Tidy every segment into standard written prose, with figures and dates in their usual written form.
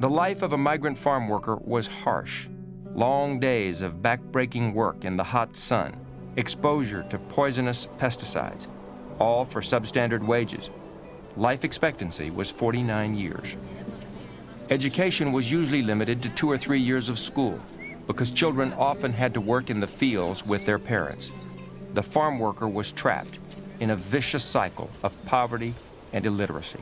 The life of a migrant farm worker was harsh. Long days of back-breaking work in the hot sun, exposure to poisonous pesticides, all for substandard wages. Life expectancy was 49 years. Education was usually limited to 2 or 3 years of school because children often had to work in the fields with their parents. The farm worker was trapped in a vicious cycle of poverty and illiteracy.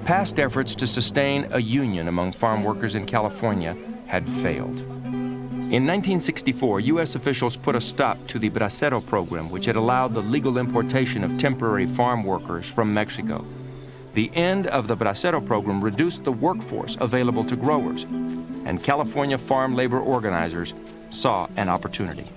Past efforts to sustain a union among farm workers in California had failed. In 1964, U.S. officials put a stop to the Bracero program, which had allowed the legal importation of temporary farm workers from Mexico. The end of the Bracero program reduced the workforce available to growers, and California farm labor organizers saw an opportunity.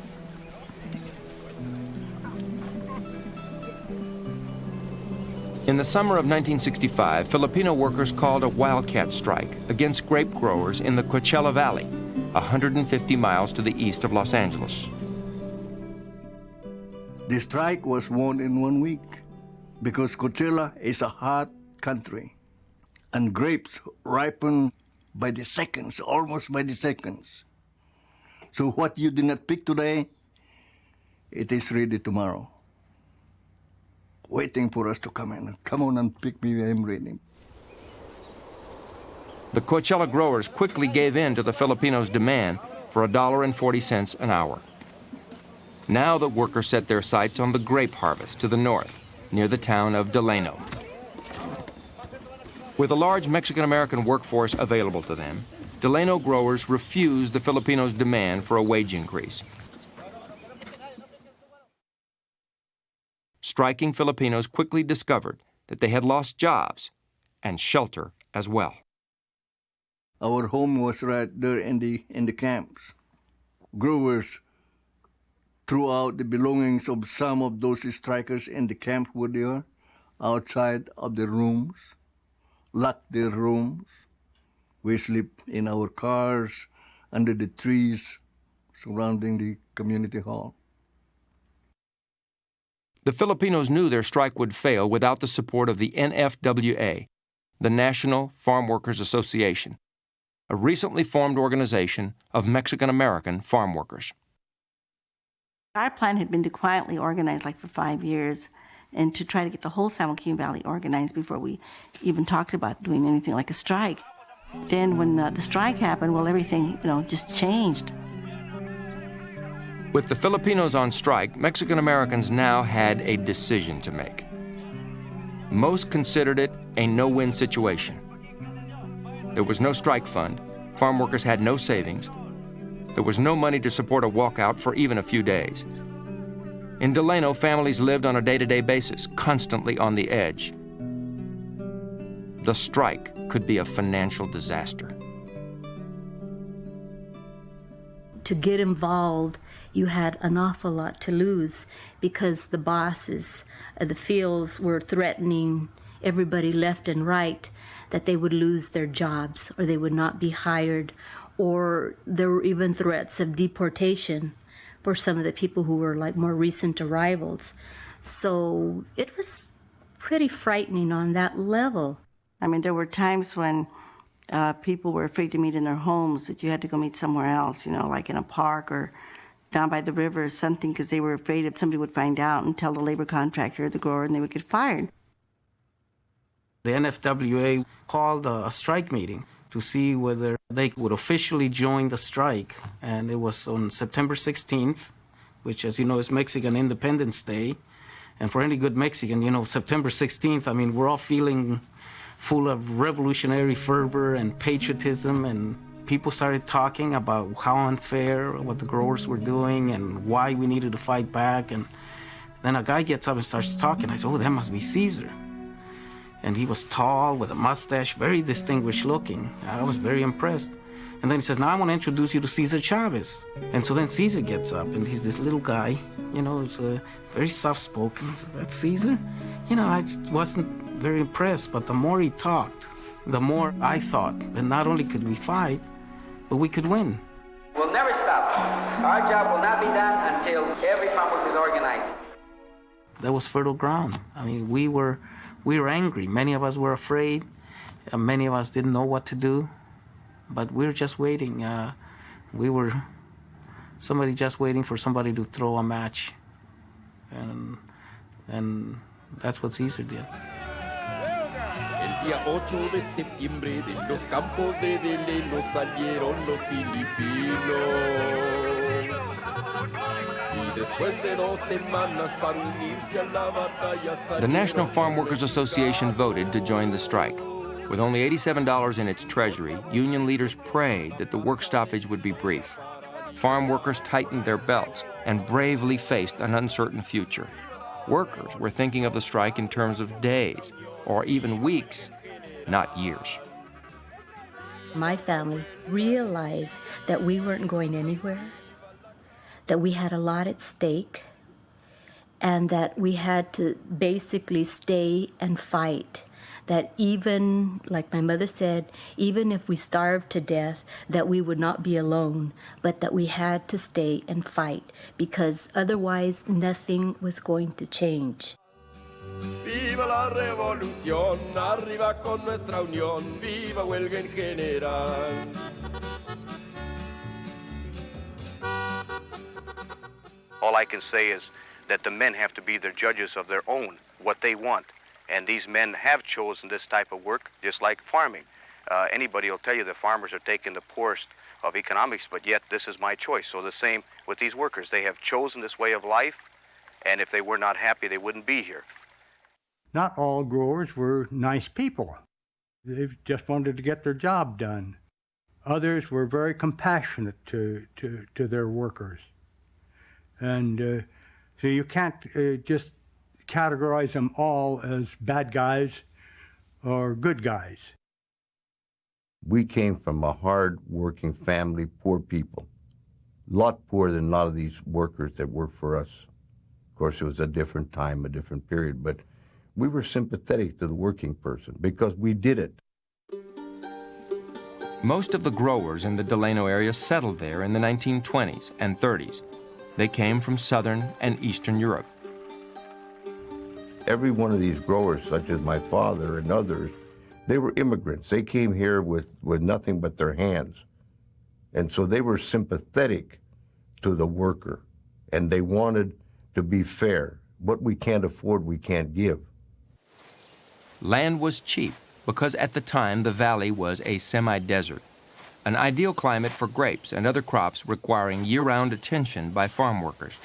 In the summer of 1965, Filipino workers called a wildcat strike against grape growers in the Coachella Valley, 150 miles to the east of Los Angeles. The strike was won in 1 week because Coachella is a hot country and grapes ripen by the seconds, almost by the seconds. So what you did not pick today, it is ready tomorrow, waiting for us to come in. Come on and pick me, I'm ready. The Coachella growers quickly gave in to the Filipinos' demand for $1.40 an hour. Now the workers set their sights on the grape harvest to the north, near the town of Delano. With a large Mexican-American workforce available to them, Delano growers refused the Filipinos' demand for a wage increase. Striking Filipinos quickly discovered that they had lost jobs and shelter as well. Our home was right there in the camps. Growers threw out the belongings of some of those strikers in the camp where they are, outside of the rooms, locked their rooms. We sleep in our cars, under the trees surrounding the community hall. The Filipinos knew their strike would fail without the support of the NFWA, the National Farm Workers Association, a recently formed organization of Mexican-American farm workers. Our plan had been to quietly organize like for 5 years and to try to get the whole San Joaquin Valley organized before we even talked about doing anything like a strike. Then when the strike happened, well, everything, just changed. With the Filipinos on strike, Mexican-Americans now had a decision to make. Most considered it a no-win situation. There was no strike fund, farm workers had no savings, there was no money to support a walkout for even a few days. In Delano, families lived on a day-to-day basis, constantly on the edge. The strike could be a financial disaster. To get involved, you had an awful lot to lose because the bosses of the fields were threatening everybody left and right that they would lose their jobs or they would not be hired, or there were even threats of deportation for some of the people who were like more recent arrivals. So it was pretty frightening on that level. I mean, there were times when people were afraid to meet in their homes, that you had to go meet somewhere else, like in a park or down by the river or something, because they were afraid if somebody would find out and tell the labor contractor or the grower and they would get fired. The NFWA called a strike meeting to see whether they would officially join the strike. And it was on September 16th, which, as you know, is Mexican Independence Day. And for any good Mexican, September 16th, I mean, we're all feeling full of revolutionary fervor and patriotism, and people started talking about how unfair what the growers were doing and why we needed to fight back. And then a guy gets up and starts talking. I said, oh, that must be Caesar. And he was tall with a mustache, very distinguished looking. I was very impressed. And then he says, now I want to introduce you to Cesar Chavez. And so then Caesar gets up, and he's this little guy, he's very soft-spoken. That's Caesar? I wasn't very impressed, but the more he talked, the more I thought that not only could we fight, but we could win. We'll never stop. Our job will not be done until every farm worker is organized. That was fertile ground. I mean, we were angry. Many of us were afraid. Many of us didn't know what to do. but we're just waiting. Somebody just waiting for somebody to throw a match, and that's what Caesar did. El día 8 de septiembre de los campos de Deleno salieron los filipinos. Y después de 2 semanas para unirse a la batalla. The National Farm Workers Association voted to join the strike. With only $87 in its treasury, union leaders prayed that the work stoppage would be brief. Farm workers tightened their belts and bravely faced an uncertain future. Workers were thinking of the strike in terms of days or even weeks, not years. My family realized that we weren't going anywhere, that we had a lot at stake, and that we had to basically stay and fight. That even, like my mother said, even if we starved to death, that we would not be alone, but that we had to stay and fight, because otherwise nothing was going to change. Viva la revolución, arriba con nuestra unión, viva huelga en general. All I can say is that the men have to be the judges of their own, what they want. And these men have chosen this type of work, just like farming. Anybody will tell you the farmers are taking the poorest of economics, but yet this is my choice. So the same with these workers. They have chosen this way of life, and if they were not happy, they wouldn't be here. Not all growers were nice people. They just wanted to get their job done. Others were very compassionate to their workers. And so you can't just categorize them all as bad guys or good guys. We came from a hard-working family, poor people. A lot poorer than a lot of these workers that work for us. Of course, it was a different time, a different period, but we were sympathetic to the working person because we did it. Most of the growers in the Delano area settled there in the 1920s and 30s. They came from Southern and Eastern Europe. Every one of these growers, such as my father and others, they were immigrants. They came here with nothing but their hands. And so they were sympathetic to the worker, and they wanted to be fair. What we can't afford, we can't give. Land was cheap because at the time the valley was a semi-desert, an ideal climate for grapes and other crops requiring year-round attention by farm workers.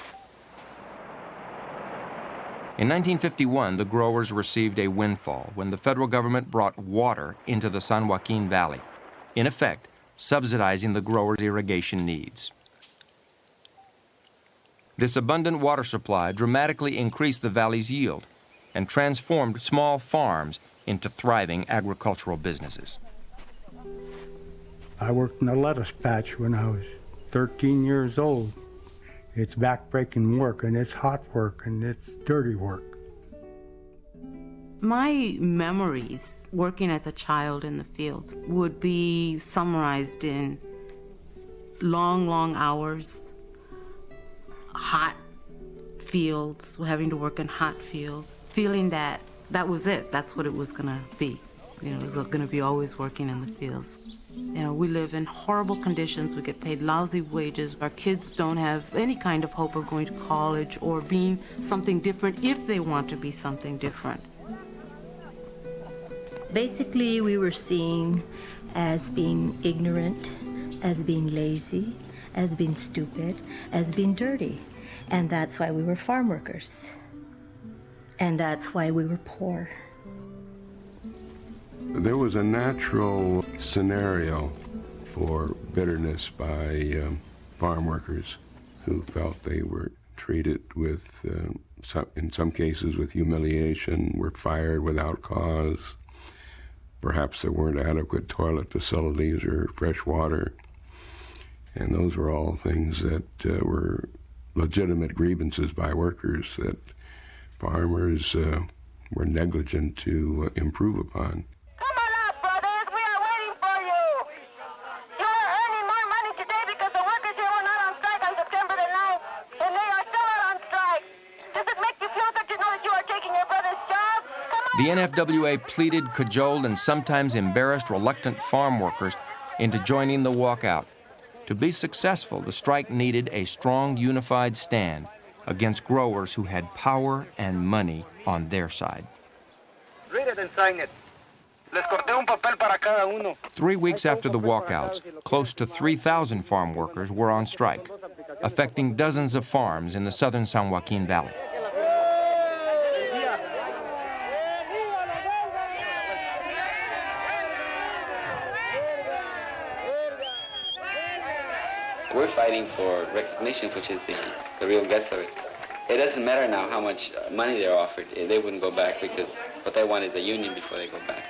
In 1951, the growers received a windfall when the federal government brought water into the San Joaquin Valley, in effect subsidizing the growers' irrigation needs. This abundant water supply dramatically increased the valley's yield and transformed small farms into thriving agricultural businesses. I worked in a lettuce patch when I was 13 years old. It's back-breaking work, and it's hot work, and it's dirty work. My memories working as a child in the fields would be summarized in long, long hours, hot fields, having to work in hot fields, feeling that that was it, that's what it was gonna be. You know, it was gonna be always working in the fields. You know, we live in horrible conditions, we get paid lousy wages, our kids don't have any kind of hope of going to college or being something different if they want to be something different. Basically, we were seen as being ignorant, as being lazy, as being stupid, as being dirty. And that's why we were farm workers. And that's why we were poor. There was a natural scenario for bitterness by farm workers who felt they were treated with, in some cases, with humiliation, were fired without cause. Perhaps there weren't adequate toilet facilities or fresh water. And those were all things that were legitimate grievances by workers that farmers were negligent to improve upon. Come on out, brothers. We are waiting for you. You are earning more money today because the workers here were not on strike on September the 9th, and they are still out on strike. Does it make you feel good to know that you are taking your brother's job? Come on. The NFWA pleaded, cajoled, and sometimes embarrassed reluctant farm workers into joining the walkout. To be successful, the strike needed a strong, unified stand against growers who had power and money on their side. Read it and sign it. Les corté un papel para cada uno. 3 weeks after the walkouts, close to 3,000 farm workers were on strike, affecting dozens of farms in the southern San Joaquin Valley. We're fighting for recognition, which is the real guts of it. It doesn't matter now how much money they're offered. They wouldn't go back because what they want is a union before they go back.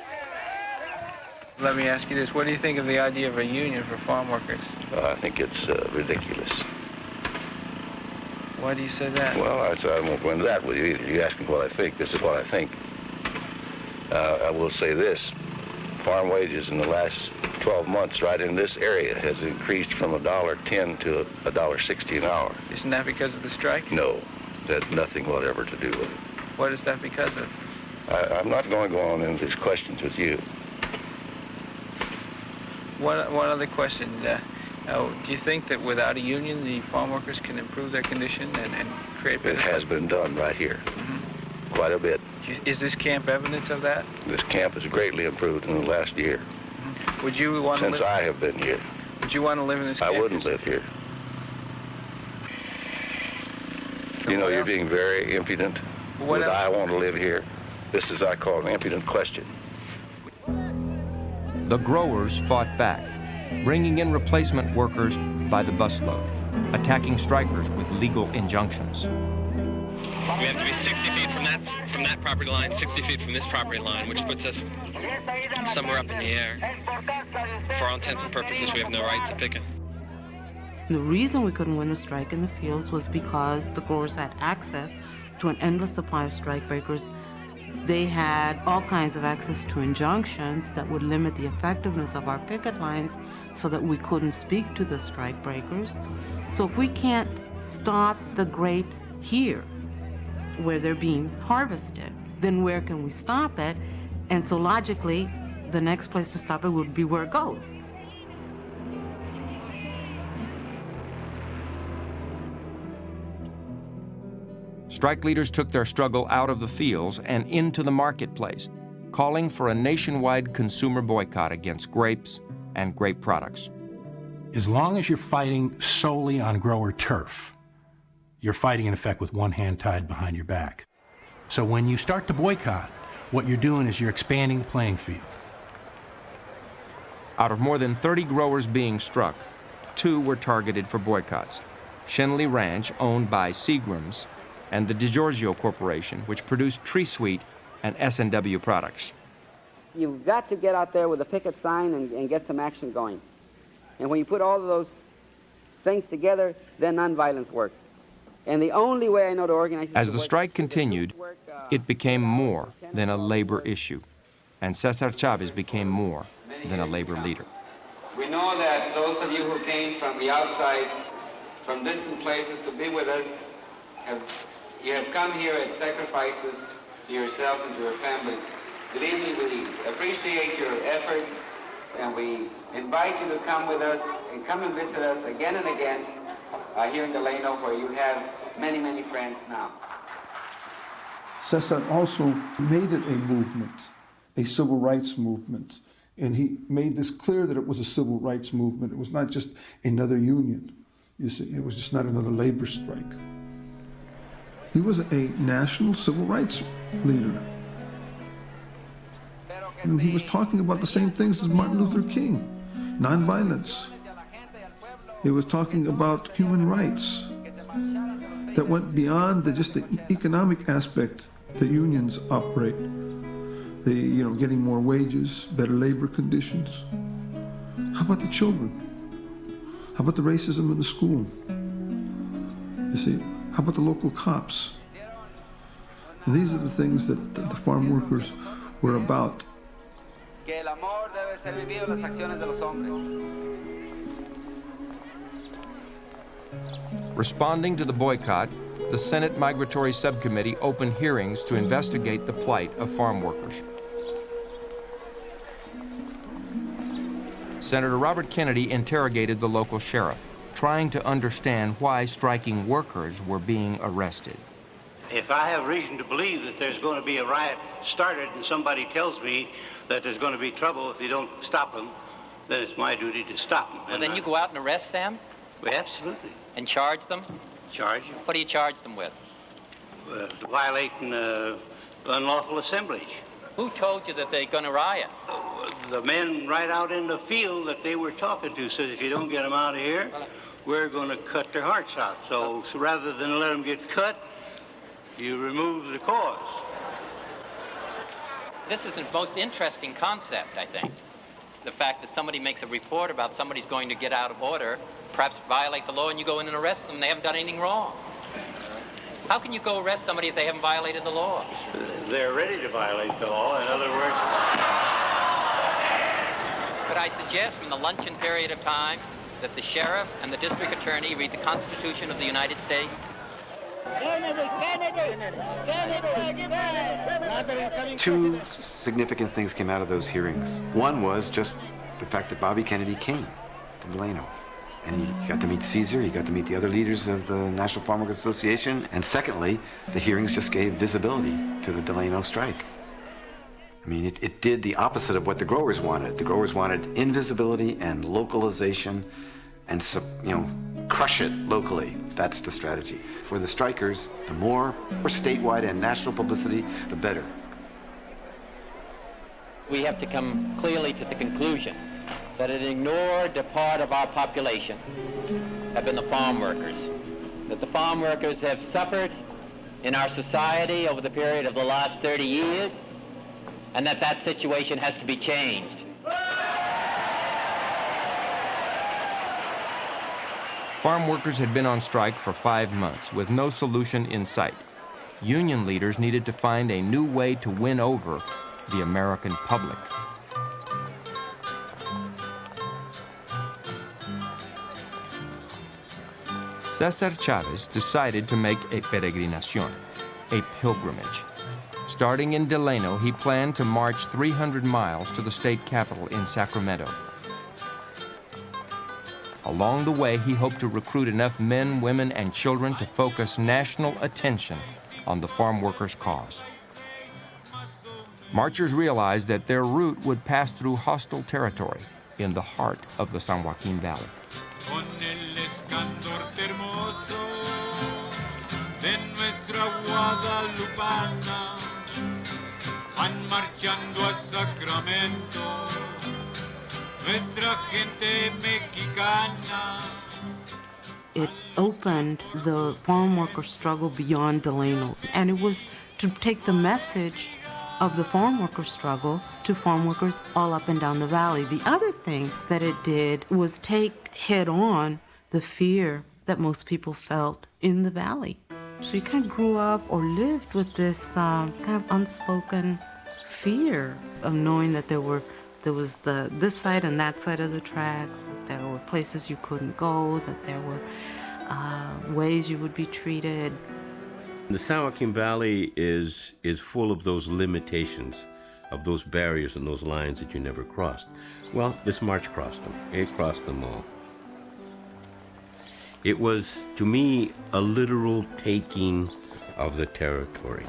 Let me ask you this. What do you think of the idea of a union for farm workers? I think it's ridiculous. Why do you say that? Well, I won't go into that with you either. You ask me what I think. This is what I think. I will say this. Farm wages in the last 12 months right in this area has increased from $1.10 to $1.60 an hour. Isn't that because of the strike? No, that's nothing whatever to do with it. What is that because of? I'm not going to go on into these questions with you. One other question. Do you think that without a union, the farm workers can improve their condition and create better? It has been done right here, quite a bit. Is this camp evidence of that? This camp has greatly improved in the last year. Would you want to live? Since I have been here. Would you want to live in this camp? I wouldn't live here. You know, you're being very impudent. Would I want to live here? This is, I call, an impudent question. The growers fought back, bringing in replacement workers by the busload, attacking strikers with legal injunctions. We have to be 60 feet from that property line, 60 feet from this property line, which puts us somewhere up in the air. For all intents and purposes, we have no right to picket. The reason we couldn't win the strike in the fields was because the growers had access to an endless supply of strikebreakers. They had all kinds of access to injunctions that would limit the effectiveness of our picket lines so that we couldn't speak to the strikebreakers. So if we can't stop the grapes here, where they're being harvested, then where can we stop it? And so logically, the next place to stop it would be where it goes. Strike leaders took their struggle out of the fields and into the marketplace, calling for a nationwide consumer boycott against grapes and grape products. As long as you're fighting solely on grower turf, you're fighting in effect with one hand tied behind your back. So when you start to boycott, what you're doing is you're expanding the playing field. Out of more than 30 growers being struck, 2 were targeted for boycotts. Shenley Ranch, owned by Seagram's, and the DiGiorgio Corporation, which produced Tree Sweet and S&W products. You've got to get out there with a picket sign and get some action going. And when you put all of those things together, then nonviolence works. And the only way I know to organize... As the strike continued, it became more than a labor issue, and Cesar Chavez became more than a labor leader. We know that those of you who came from the outside, from distant places to be with us, you have come here at sacrifices to yourselves and to your families. Believe me, we appreciate your efforts, and we invite you to come with us and come and visit us again and again here in Delano, where you have many, many friends now. Cesar also made it a movement, a civil rights movement, and he made this clear that it was a civil rights movement. It was not just another union. You see, it was just not another labor strike. He was a national civil rights leader. And he was talking about the same things as Martin Luther King, nonviolence. He was talking about human rights that went beyond just the economic aspect that unions operate. Getting more wages, better labor conditions. How about the children? How about the racism in the school? You see, how about the local cops? And these are the things that the farm workers were about. Responding to the boycott, the Senate Migratory Subcommittee opened hearings to investigate the plight of farm workers. Senator Robert Kennedy interrogated the local sheriff, trying to understand why striking workers were being arrested. If I have reason to believe that there's going to be a riot started and somebody tells me that there's going to be trouble if you don't stop them, then it's my duty to stop them. Well, then you go out and arrest them? Well, absolutely. And charge them? Charge them. What do you charge them with? Violating unlawful assemblage. Who told you that they're going to riot? The men right out in the field that they were talking to said, if you don't get them out of here, we're going to cut their hearts out. So rather than let them get cut, you remove the cause. This is the most interesting concept, I think. The fact that somebody makes a report about somebody's going to get out of order, perhaps violate the law, and you go in and arrest them. They haven't done anything wrong. How can you go arrest somebody if they haven't violated the law? They're ready to violate the law. In other words... Could I suggest from the luncheon period of time that the sheriff and the district attorney read the Constitution of the United States? Two significant things came out of those hearings. One was just the fact that Bobby Kennedy came to Delano. And he got to meet Caesar, he got to meet the other leaders of the National Farm Workers Association. And secondly, the hearings just gave visibility to the Delano strike. I mean, it did the opposite of what the growers wanted. The growers wanted invisibility and localization and, crush it locally. That's the strategy. For the strikers, the more statewide and national publicity, the better. We have to come clearly to the conclusion that an ignored part of our population have been the farm workers. That the farm workers have suffered in our society over the period of the last 30 years, and that situation has to be changed. Farm workers had been on strike for 5 months with no solution in sight. Union leaders needed to find a new way to win over the American public. Cesar Chavez decided to make a peregrinación, a pilgrimage. Starting in Delano, he planned to march 300 miles to the state capital in Sacramento. Along the way, he hoped to recruit enough men, women, and children to focus national attention on the farm workers' cause. Marchers realized that their route would pass through hostile territory in the heart of the San Joaquin Valley. Con el escandorte hermoso de nuestra Guadalupana van marchando a Sacramento nuestra gente mexicana. It opened the farm worker struggle beyond Delano, and it was to take the message of the farm worker struggle to farm workers all up and down the valley. The other thing that it did was take head on the fear that most people felt in the valley. So you kind of grew up or lived with this kind of unspoken fear of knowing that there was this side and that side of the tracks, that there were places you couldn't go, that there were ways you would be treated. The San Joaquin Valley is full of those limitations, of those barriers and those lines that you never crossed. Well, this march crossed them. It crossed them all. It was, to me, a literal taking of the territory.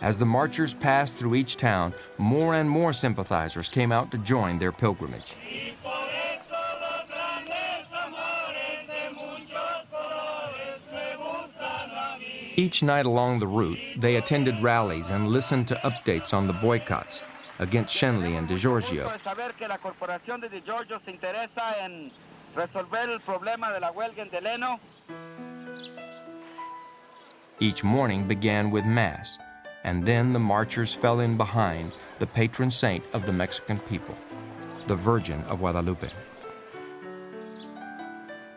As the marchers passed through each town, more and more sympathizers came out to join their pilgrimage. Each night along the route, they attended rallies and listened to updates on the boycotts against Shenley and DeGiorgio. Each morning began with Mass, and then the marchers fell in behind the patron saint of the Mexican people, the Virgin of Guadalupe.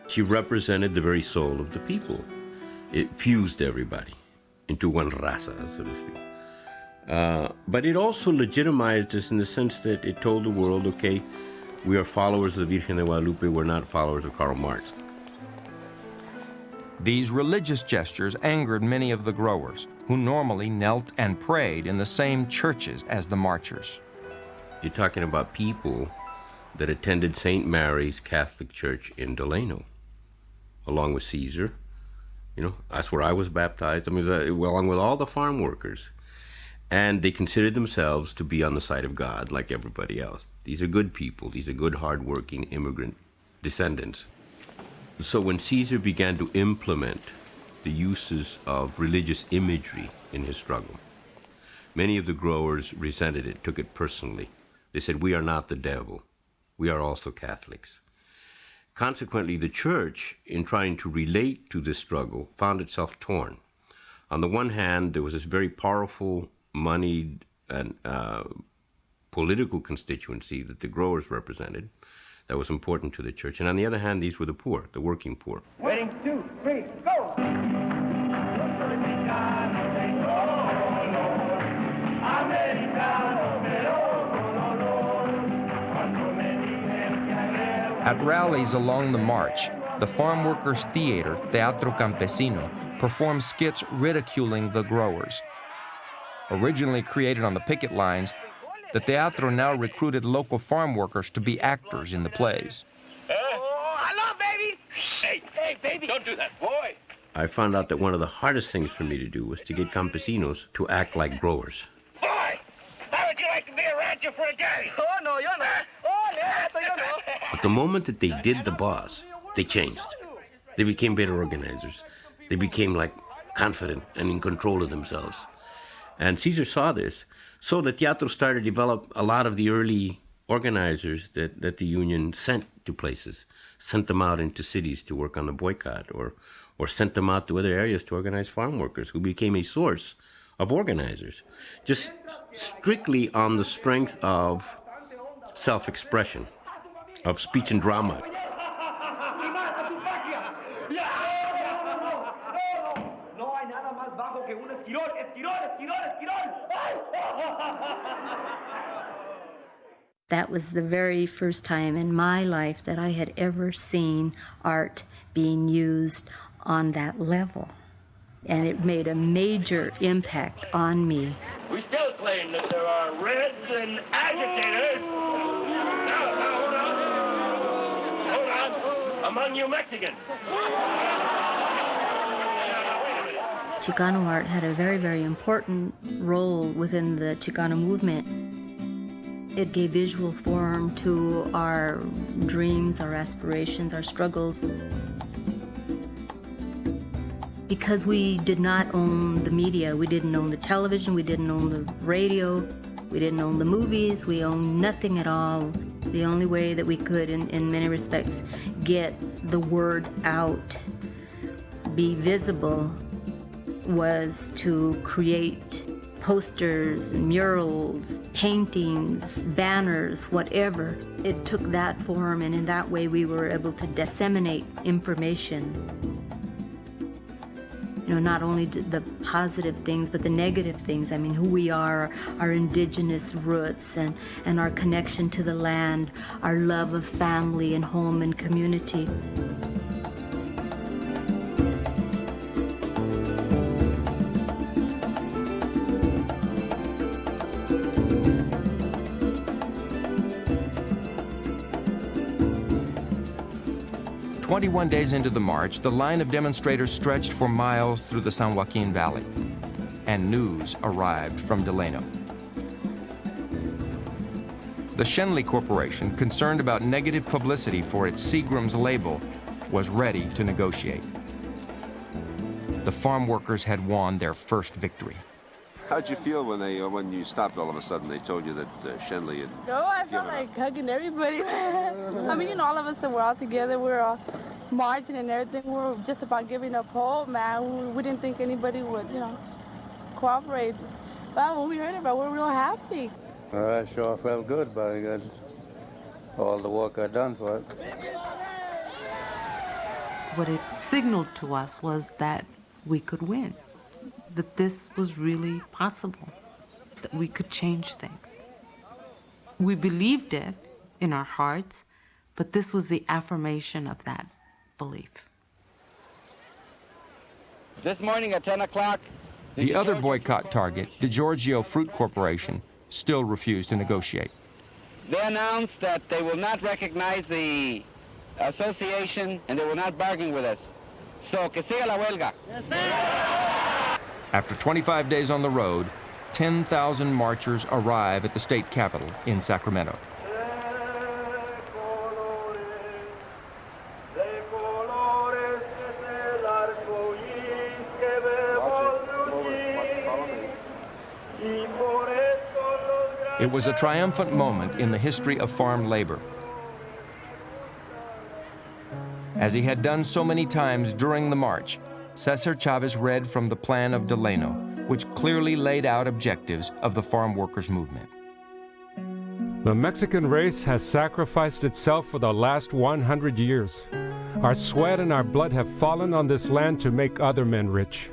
She represented the very soul of the people. It fused everybody into one raza, so to speak. But it also legitimized us in the sense that it told the world, okay, we are followers of the Virgen de Guadalupe, we're not followers of Karl Marx. These religious gestures angered many of the growers, who normally knelt and prayed in the same churches as the marchers. You're talking about people that attended St. Mary's Catholic Church in Delano, along with Caesar. You know, that's where I was baptized. I mean, along with all the farm workers. And they considered themselves to be on the side of God, like everybody else. These are good people. These are good, hard-working immigrant descendants. So when Caesar began to implement the uses of religious imagery in his struggle, many of the growers resented it, took it personally. They said, we are not the devil. We are also Catholics. Consequently, the church, in trying to relate to this struggle, found itself torn. On the one hand, there was this very powerful, moneyed, and political constituency that the growers represented that was important to the church. And on the other hand, these were the poor, the working poor. Waiting, 2, 3, go! At rallies along the march, the farm workers' theater, Teatro Campesino, performed skits ridiculing the growers. Originally created on the picket lines, the teatro now recruited local farm workers to be actors in the plays. Oh, hello, baby! Hey, baby, don't do that, boy! I found out that one of the hardest things for me to do was to get campesinos to act like growers. Boy! How would you like to be a rancher for a daddy? Oh, no, you're not. Oh, no, you're not. But the moment that they did the boss, they changed. They became better organizers. They became like confident and in control of themselves. And Caesar saw this, so the teatro started to develop a lot of the early organizers that the union sent to places, sent them out into cities to work on the boycott, or sent them out to other areas to organize farm workers, who became a source of organizers, just strictly on the strength of self-expression, of speech and drama. That was the very first time in my life that I had ever seen art being used on that level. And it made a major impact on me. We still claim that there are Reds and agitators. Hold on. Among you Mexicans. Chicano art had a very, very important role within the Chicano movement. It gave visual form to our dreams, our aspirations, our struggles. Because we did not own the media, we didn't own the television, we didn't own the radio, we didn't own the movies, we owned nothing at all. The only way that we could, in many respects, get the word out, be visible, was to create posters, murals, paintings, banners, whatever. It took that form, and in that way we were able to disseminate information. You know, not only the positive things, but the negative things. I mean, who we are, our indigenous roots, and our connection to the land, our love of family and home and community. 21 days into the march, the line of demonstrators stretched for miles through the San Joaquin Valley, and news arrived from Delano. The Schenley Corporation, concerned about negative publicity for its Seagram's label, was ready to negotiate. The farm workers had won their first victory. How'd you feel when you stopped all of a sudden? They told you that Schenley had No, I felt like hugging everybody, man. I mean, you know, all of us that were all together, we were all marching and everything. We were just about giving up hope, man. We didn't think anybody would, you know, cooperate. But when we heard about it, we were real happy. I sure felt good about it. All the work I'd done for it. What it signaled to us was that we could win, that this was really possible, that we could change things. We believed it in our hearts, but this was the affirmation of that belief. This morning at 10 o'clock... The other boycott target, DiGiorgio Fruit Corporation, still refused to negotiate. They announced that they will not recognize the association and they will not bargain with us. So, que siga la huelga. After 25 days on the road, 10,000 marchers arrive at the state capitol in Sacramento. It was a triumphant moment in the history of farm labor. As he had done so many times during the march, Cesar Chavez read from the plan of Delano, which clearly laid out objectives of the farm workers' movement. The Mexican race has sacrificed itself for the last 100 years. Our sweat and our blood have fallen on this land to make other men rich.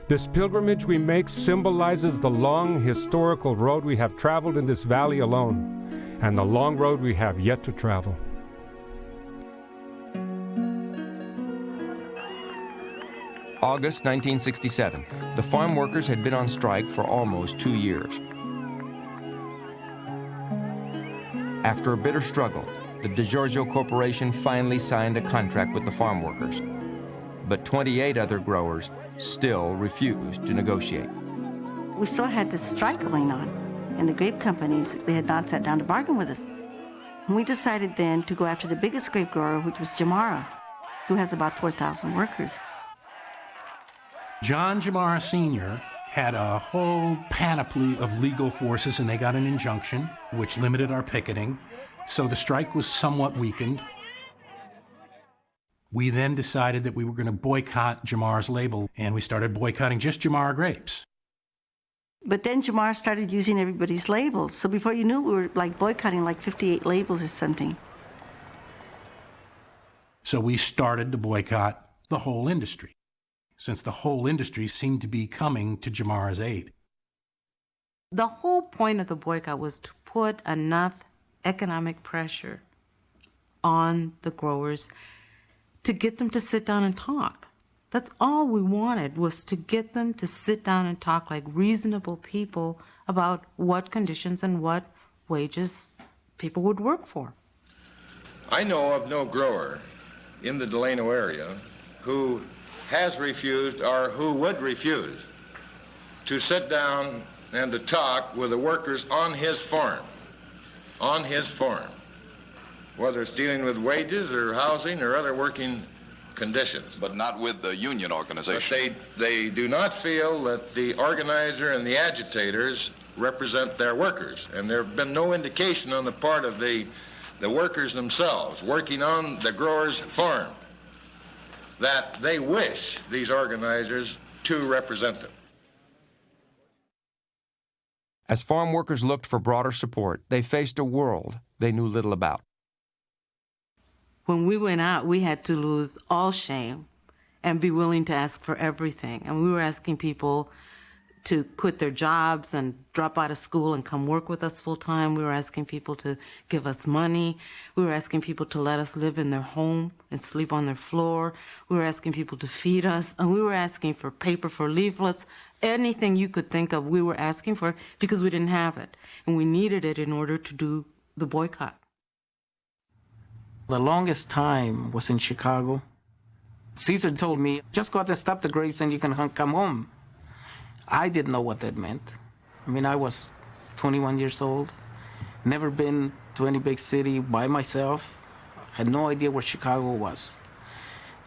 This pilgrimage we make symbolizes the long historical road we have traveled in this valley alone, and the long road we have yet to travel. August 1967. The farm workers had been on strike for almost 2 years. After a bitter struggle, the DiGiorgio Corporation finally signed a contract with the farm workers. But 28 other growers still refused to negotiate. We still had this strike going on, and the grape companies, they had not sat down to bargain with us. And we decided then to go after the biggest grape grower, which was Jamara, who has about 4,000 workers. John Jamara Sr. had a whole panoply of legal forces, and they got an injunction, which limited our picketing. So the strike was somewhat weakened. We then decided that we were going to boycott Jamara's label, and we started boycotting just Jamara grapes. But then Jamara started using everybody's labels. So before you knew it, we were like boycotting like 58 labels or something. So we started to boycott the whole industry, since the whole industry seemed to be coming to Jamara's aid. The whole point of the boycott was to put enough economic pressure on the growers to get them to sit down and talk. That's all we wanted, was to get them to sit down and talk like reasonable people about what conditions and what wages people would work for. I know of no grower in the Delano area who has refused or who would refuse to sit down and to talk with the workers on his farm, whether it's dealing with wages or housing or other working conditions. But not with the union organization. But they do not feel that the organizer and the agitators represent their workers. And there have been no indication on the part of the workers themselves working on the grower's farm that they wish these organizers to represent them. As farm workers looked for broader support, they faced a world they knew little about. When we went out, we had to lose all shame and be willing to ask for everything. And we were asking people to quit their jobs and drop out of school and come work with us full time. We were asking people to give us money. We were asking people to let us live in their home and sleep on their floor. We were asking people to feed us. And we were asking for paper for leaflets. Anything you could think of, we were asking for because we didn't have it. And we needed it in order to do the boycott. The longest time was in Chicago. Caesar told me, just go out and stop the grapes and you can come home. I didn't know what that meant. I mean, I was 21 years old, never been to any big city by myself, had no idea where Chicago was.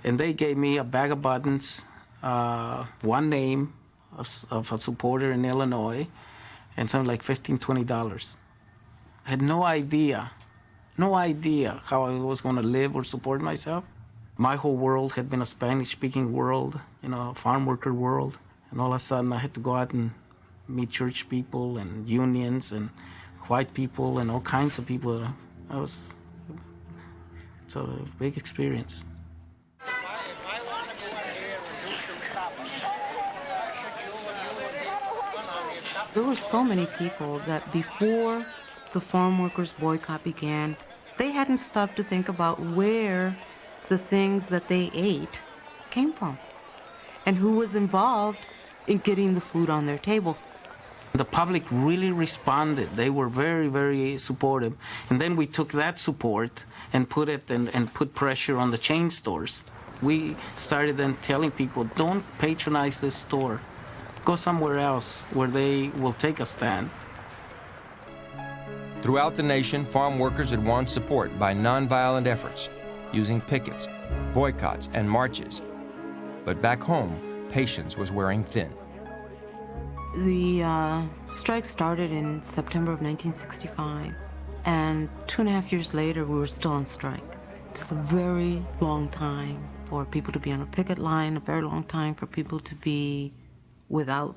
And they gave me a bag of buttons, one name of a supporter in Illinois, and something like $15, $20. I had no idea how I was going to live or support myself. My whole world had been a Spanish-speaking world, a farm worker world. And all of a sudden, I had to go out and meet church people and unions and white people and all kinds of people. It's a big experience. There were so many people that before the farm workers' boycott began, they hadn't stopped to think about where the things that they ate came from and who was involved in getting the food on their table. The public really responded. They were very, very supportive. And then we took that support and put it and put pressure on the chain stores. We started then telling people, don't patronize this store. Go somewhere else where they will take a stand. Throughout the nation, farm workers had won support by nonviolent efforts, using pickets, boycotts, and marches. But back home, patience was wearing thin. The strike started in September of 1965, and 2.5 years later, we were still on strike. It's a very long time for people to be on a picket line, a very long time for people to be without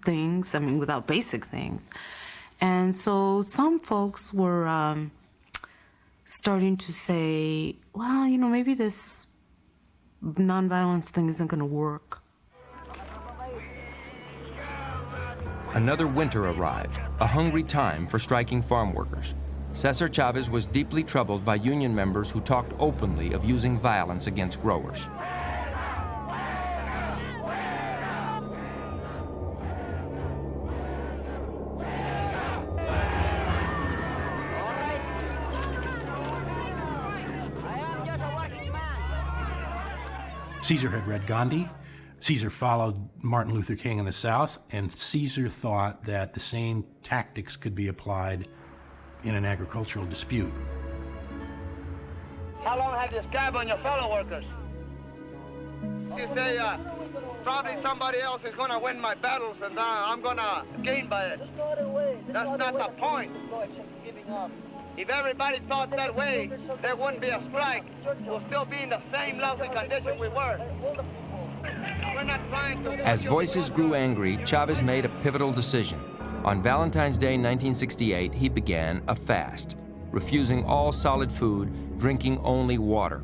things, without basic things. And so some folks were starting to say, well, maybe this nonviolence thing isn't going to work. Another winter arrived, a hungry time for striking farm workers. Cesar Chavez was deeply troubled by union members who talked openly of using violence against growers. Caesar had read Gandhi. Caesar followed Martin Luther King in the South, and Caesar thought that the same tactics could be applied in an agricultural dispute. How long have you scabbed on your fellow workers? You say, probably somebody else is going to win my battles and I'm going to gain by it. That's not the point. If everybody thought that way, there wouldn't be a strike. We'll still be in the same lousy condition we were. We're not trying to... As voices grew angry, Chavez made a pivotal decision. On Valentine's Day 1968, he began a fast, refusing all solid food, drinking only water.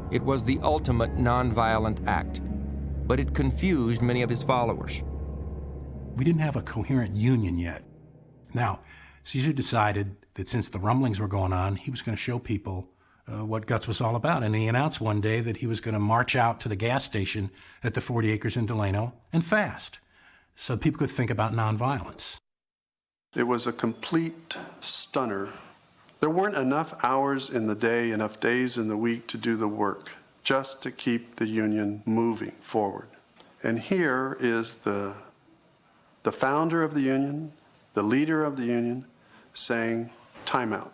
It was the ultimate nonviolent act, but it confused many of his followers. We didn't have a coherent union yet. Now, Caesar decided that since the rumblings were going on, he was going to show people what guts was all about. And he announced one day that he was going to march out to the gas station at the 40 acres in Delano and fast, so people could think about nonviolence. It was a complete stunner. There weren't enough hours in the day, enough days in the week to do the work, just to keep the union moving forward. And here is the founder of the union, the leader of the union, saying, time out.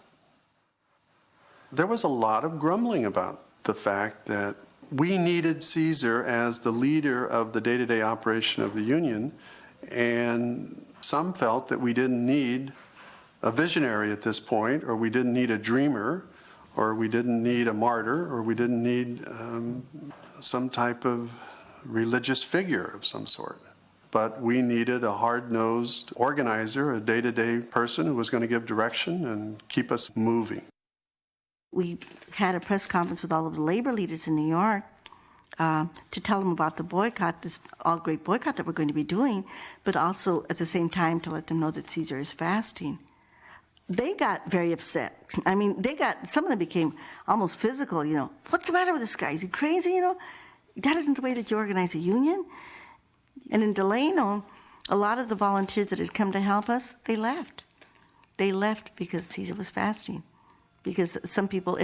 There was a lot of grumbling about the fact that we needed Caesar as the leader of the day-to-day operation of the union, and some felt that we didn't need a visionary at this point, or we didn't need a dreamer, or we didn't need a martyr, or we didn't need some type of religious figure of some sort. But we needed a hard-nosed organizer, a day-to-day person who was going to give direction and keep us moving. We had a press conference with all of the labor leaders in New York to tell them about the boycott, this all-great boycott that we're going to be doing, but also at the same time to let them know that Caesar is fasting. They got very upset. I mean, some of them became almost physical, What's the matter with this guy? Is he crazy, That isn't the way that you organize a union. And in Delano, a lot of the volunteers that had come to help us, they left. They left because Caesar was fasting. Because some people,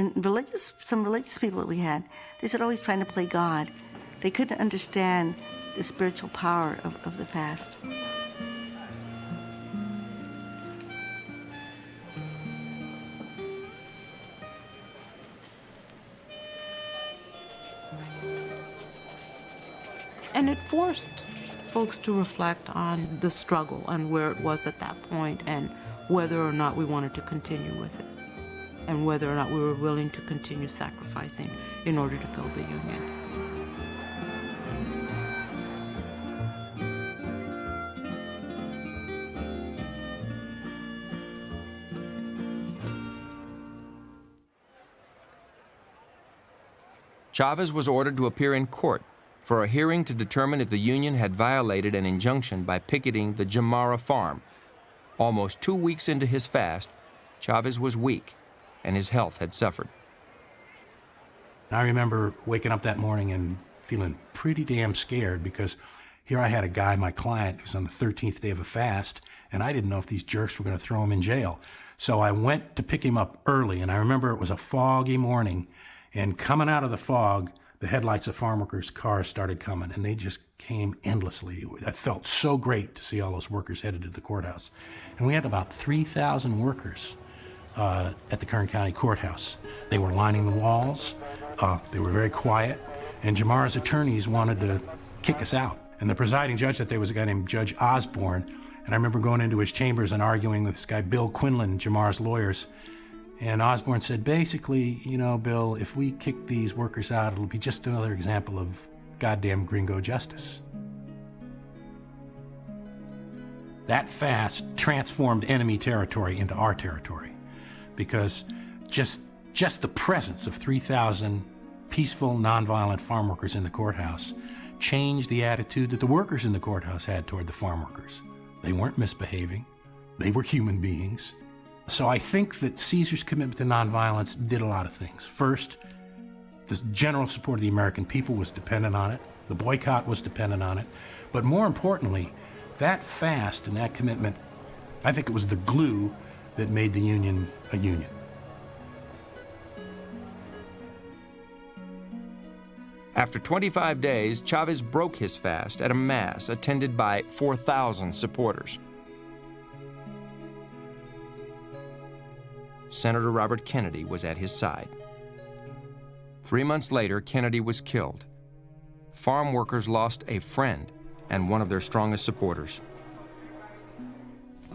some religious people that we had, they said, oh, he's trying to play God. They couldn't understand the spiritual power of the fast. And it forced folks to reflect on the struggle and where it was at that point and whether or not we wanted to continue with it and whether or not we were willing to continue sacrificing in order to build the union. Chavez was ordered to appear in court for a hearing to determine if the union had violated an injunction by picketing the Jamara farm. Almost 2 weeks into his fast, Chavez was weak, and his health had suffered. I remember waking up that morning and feeling pretty damn scared because Here I had a guy, my client, who's on the 13th day of a fast, and I didn't know if these jerks were going to throw him in jail. So I went to pick him up early, and I remember it was a foggy morning, and coming out of the fog, the headlights of farm workers' cars started coming, and they just came endlessly. It felt so great to see all those workers headed to the courthouse. And we had about 3,000 workers at the Kern County Courthouse. They were lining the walls. They were very quiet, and Jamara's attorneys wanted to kick us out. And the presiding judge that day was a guy named Judge Osborne, and I remember going into his chambers and arguing with this guy, Bill Quinlan, Jamara's lawyers. And Osborne said, basically, you know, Bill, if we kick these workers out, it'll be just another example of goddamn gringo justice. That fast transformed enemy territory into our territory, because just the presence of 3,000 peaceful, nonviolent farm workers in the courthouse changed the attitude that the workers in the courthouse had toward the farm workers. They weren't misbehaving. They were human beings. So I think that Caesar's commitment to nonviolence did a lot of things. First, the general support of the American people was dependent on it. The boycott was dependent on it. But more importantly, that fast and that commitment, I think it was the glue that made the Union a union. After 25 days, Chavez broke his fast at a mass attended by 4,000 supporters. Senator Robert Kennedy was at his side. 3 months later, Kennedy was killed. Farm workers lost a friend and one of their strongest supporters.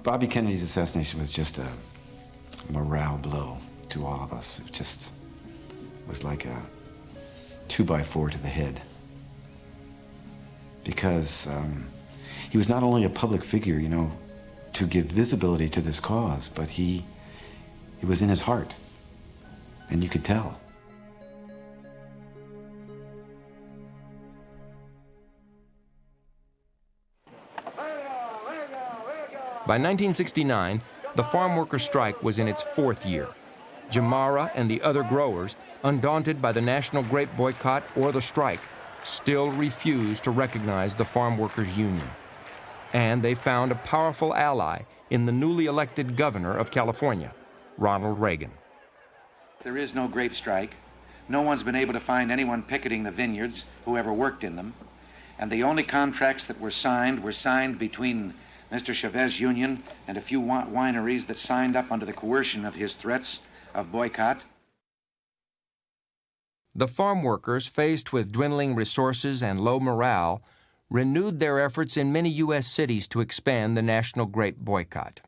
Bobby Kennedy's assassination was just a morale blow to all of us. It just was like a 2x4 to the head. Because he was not only a public figure, you know, to give visibility to this cause, but it was in his heart, and you could tell. By 1969, the farm worker strike was in its 4th year. Jamara and the other growers, undaunted by the national grape boycott or the strike, still refused to recognize the Farm Workers Union. And they found a powerful ally in the newly elected governor of California, Ronald Reagan. There is no grape strike. No one's been able to find anyone picketing the vineyards who ever worked in them. And the only contracts that were signed between Mr. Chavez Union and a few wineries that signed up under the coercion of his threats of boycott. The farm workers, faced with dwindling resources and low morale, renewed their efforts in many U.S. cities to expand the national grape boycott.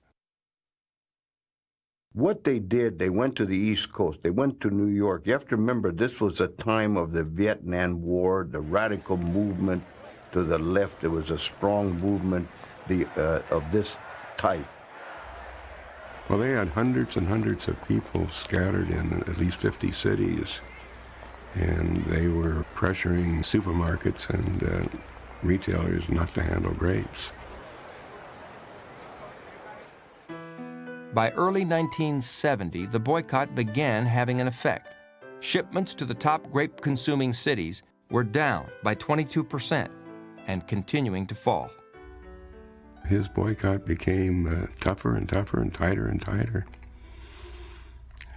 What they did, they went to the East Coast. They went to New York. You have to remember, this was a time of the Vietnam War, the radical movement to the left. There was a strong movement of this type. Well, they had hundreds and hundreds of people scattered in at least 50 cities, and they were pressuring supermarkets and retailers not to handle grapes. By early 1970, the boycott began having an effect. Shipments to the top grape-consuming cities were down by 22% and continuing to fall. His boycott became tougher and tougher and tighter and tighter.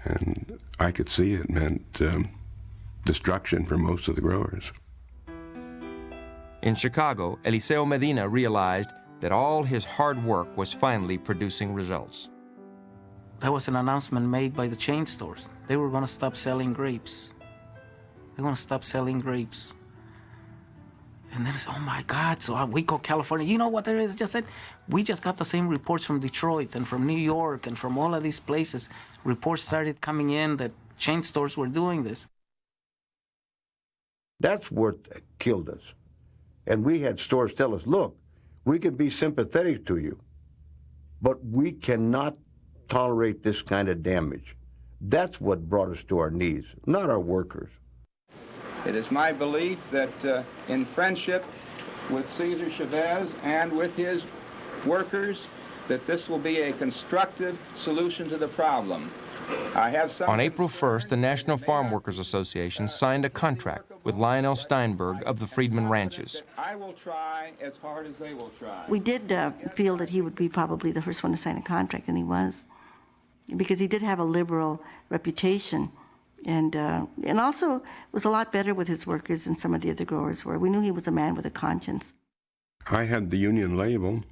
And I could see it meant destruction for most of the growers. In Chicago, Eliseo Medina realized that all his hard work was finally producing results. There was an announcement made by the chain stores. They were going to stop selling grapes. They were going to stop selling grapes. And then it's, oh my God, so we call California. You know what there is? Just said, we just got the same reports from Detroit and from New York and from all of these places. Reports started coming in that chain stores were doing this. That's what killed us. And we had stores tell us, look, we can be sympathetic to you, but we cannot tolerate this kind of damage. That's what brought us to our knees, not our workers. It is my belief that in friendship with Cesar Chavez and with his workers, that this will be a constructive solution to the problem. On April 1st, the National Farm Workers Association signed a contract with Lionel Steinberg of the Freedmen Ranches. I will try as hard as they will try. We did feel that he would be probably the first one to sign a contract, and he was, because he did have a liberal reputation, and also was a lot better with his workers than some of the other growers were. We knew he was a man with a conscience. I had the union label,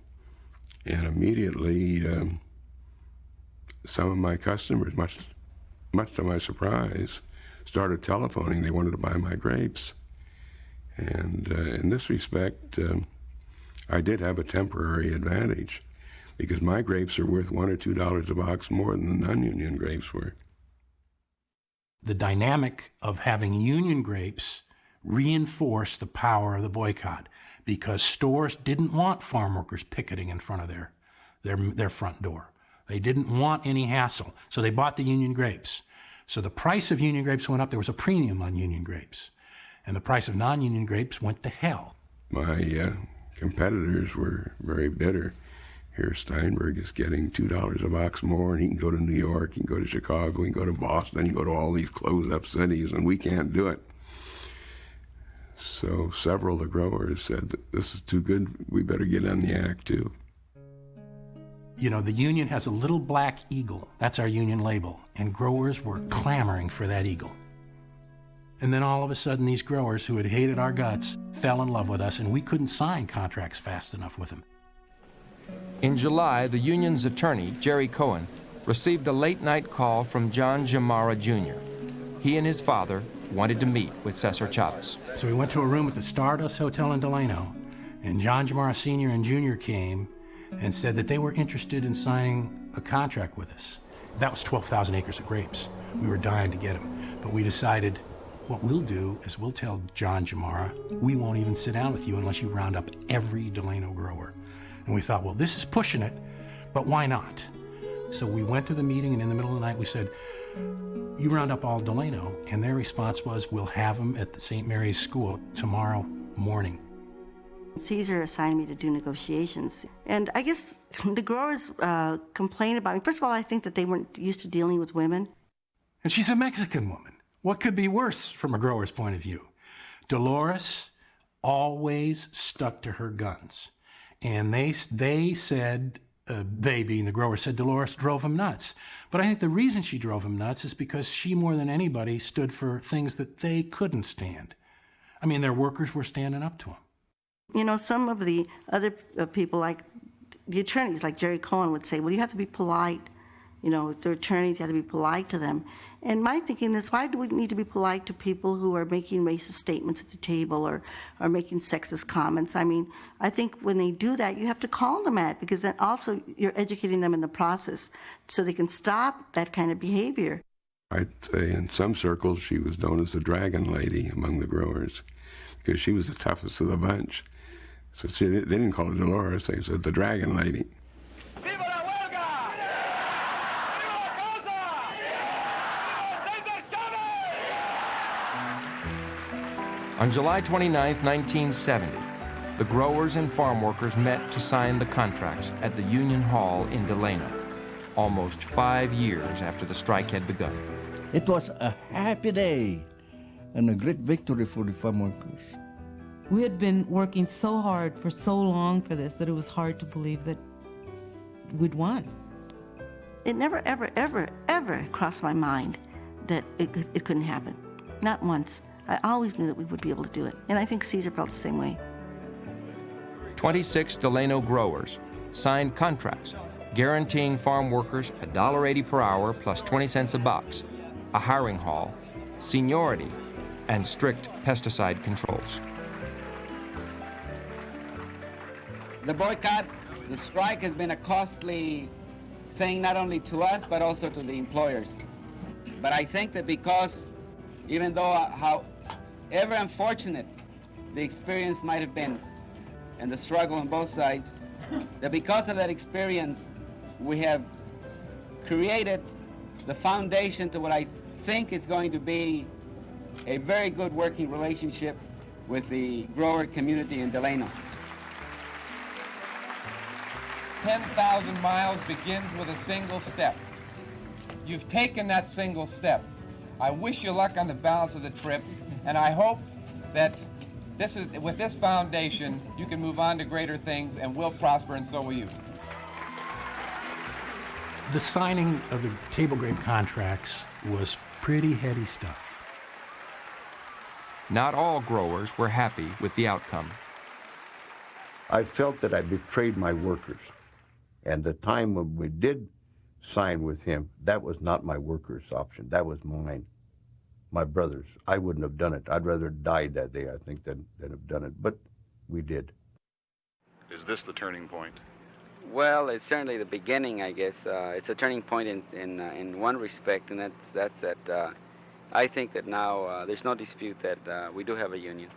and immediately some of my customers, much to my surprise, started telephoning. They wanted to buy my grapes. And in this respect, I did have a temporary advantage, because my grapes are worth $1 or $2 a box more than the non-union grapes were. The dynamic of having union grapes reinforced the power of the boycott, because stores didn't want farm workers picketing in front of their front door. They didn't want any hassle, so they bought the union grapes. So the price of union grapes went up. There was a premium on union grapes, and the price of non-union grapes went to hell. My competitors were very bitter. Here, Steinberg is getting $2 a box more, and he can go to New York, he can go to Chicago, he can go to Boston, he can go to all these closed-up cities, and we can't do it. So several of the growers said, this is too good, we better get on the act too. You know, the union has a little black eagle. That's our union label. And growers were clamoring for that eagle. And then all of a sudden, these growers who had hated our guts fell in love with us, and we couldn't sign contracts fast enough with them. In July, the union's attorney, Jerry Cohen, received a late-night call from John Jamara Jr. He and his father wanted to meet with Cesar Chavez. So we went to a room at the Stardust Hotel in Delano, and John Jamara Sr. and Jr. came and said that they were interested in signing a contract with us. That was 12,000 acres of grapes. We were dying to get them, but we decided what we'll do is we'll tell John Jamara, we won't even sit down with you unless you round up every Delano grower. And we thought, well, this is pushing it, but why not? So we went to the meeting, and in the middle of the night we said, you round up all Delano, and their response was, we'll have them at the St. Mary's School tomorrow morning. Cesar assigned me to do negotiations. And I guess the growers complained about me. First of all, I think that they weren't used to dealing with women. And she's a Mexican woman. What could be worse from a grower's point of view? Dolores always stuck to her guns. And they said, they being the growers, said Dolores drove him nuts. But I think the reason she drove him nuts is because she, more than anybody, stood for things that they couldn't stand. I mean, their workers were standing up to them. You know, some of the other people, like the attorneys, like Jerry Cohen, would say, well, you have to be polite. You know, the attorneys, you have to be polite to them. And my thinking is, why do we need to be polite to people who are making racist statements at the table or are making sexist comments? I mean, I think when they do that, you have to call them out, because then also you're educating them in the process so they can stop that kind of behavior. I'd say in some circles she was known as the Dragon Lady among the growers, because she was the toughest of the bunch. So see, they didn't call her Dolores, they said the Dragon Lady. On July 29, 1970, the growers and farm workers met to sign the contracts at the Union Hall in Delano, almost 5 years after the strike had begun. It was a happy day and a great victory for the farm workers. We had been working so hard for so long for this that it was hard to believe that we'd won. It never, ever, ever, ever crossed my mind that it couldn't happen. Not once. I always knew that we would be able to do it. And I think Cesar felt the same way. 26 Delano growers signed contracts guaranteeing farm workers $1.80 per hour plus 20 cents a box, a hiring hall, seniority, and strict pesticide controls. The boycott, the strike has been a costly thing not only to us but also to the employers. But I think that because, even though however unfortunate the experience might have been and the struggle on both sides, that because of that experience we have created the foundation to what I think is going to be a very good working relationship with the grower community in Delano. 10,000 miles begins with a single step. You've taken that single step. I wish you luck on the balance of the trip, and I hope that With this foundation, you can move on to greater things, and we'll prosper, and so will you. The signing of the table grape contracts was pretty heady stuff. Not all growers were happy with the outcome. I felt that I betrayed my workers. And the time when we did sign with him, that was not my workers' option. That was mine, my brother's. I wouldn't have done it. I'd rather have died that day, I think, than have done it. But we did. Is this the turning point? Well, it's certainly the beginning, I guess. It's a turning point in one respect, and that's that I think that now there's no dispute that we do have a union,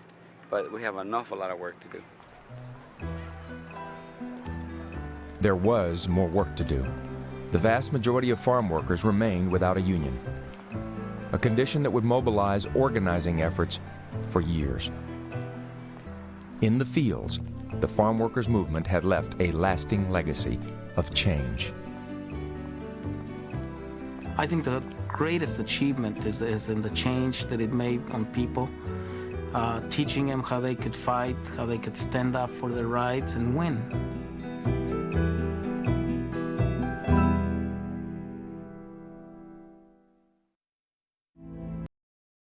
but we have an awful lot of work to do. There was more work to do. The vast majority of farm workers remained without a union, a condition that would mobilize organizing efforts for years. In the fields, the farm workers' movement had left a lasting legacy of change. I think the greatest achievement is in the change that it made on people, teaching them how they could fight, how they could stand up for their rights and win.